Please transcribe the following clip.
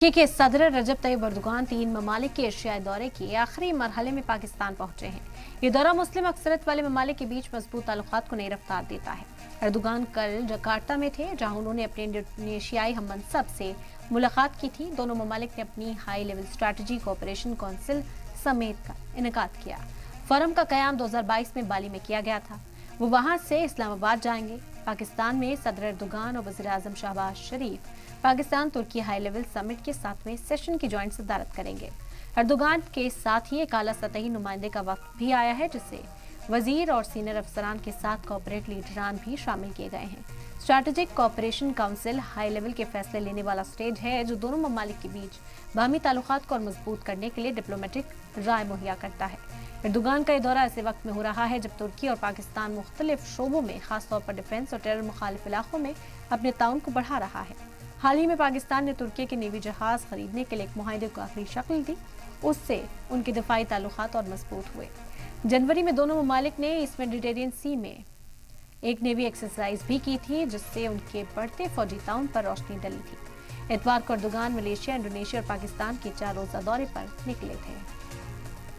कि सदर रजब तैयब अर्दोगान 3 ममालिक के एशियाई दौरे के आखिरी मरहले में पाकिस्तान पहुंचे हैं। ये दौरा मुस्लिम अक्सरियत वाले ममालिक के बीच मजबूत ताल्लुकात को नई रफ्तार देता है। अर्दोगान कल जकार्ता में थे, जहां उन्होंने अपने इंडोनेशियाई हममनसब से मुलाकात की थी। दोनों ममालिक ने अपनी high level strategy cooperation council समेत का इनेकाद किया। फोरम का क़याम 2022 में बाली में किया गया था। वो वहां से इस्लामाबाद जाएंगे। पाकिस्तान में सदर अर्दोगान और वज़ीर आज़म शहबाज शरीफ पाकिस्तान तुर्की हाई लेवल समिट के 7वें सेशन की ज्वाइंट सदारत करेंगे। अर्दोगान के साथ ही एक आला सतही नुमाइंदे का वक्त भी आया है, जिससे वजीर और सीनियर अफसरान के साथ कॉर्पोरेट लीडरान भी शामिल किए गए हैं। Strategic cooperation council high level के फैसले लेने वाला स्टेज है, जो दोनों ममालिक के बीच बाहमी ताल्लुकात को और मजबूत करने के लिए डिप्लोमेटिक राय मुहैया करता है। अर्दोगान का ये दौरा ऐसे वक्त में हो रहा है जब तुर्की और पाकिस्तान मुख्तलिफ शोबों में, खासतौर पर डिफेंस और टेरर मुखालिफ इलाकों में अपने ताउन को बढ़ा रहा है। हाल ही में पाकिस्तान ने तुर्की के नेवी जहाज खरीदने के लिए एक मुआहदे को आखिरी शक्ल दी। उससे उनके दिफाई ताल्लुकात और मजबूत हुए। जनवरी में दोनों ममालिक ने ईस्ट मेडिटेरियन सी में एक नेवी एक्सरसाइज भी की थी, जिससे उनके बढ़ते फौजी ताउन पर रोशनी डली थी। इतवार को अर्दोगान मलेशिया, इंडोनेशिया और पाकिस्तान के 4 रोजा दौरे पर निकले थे।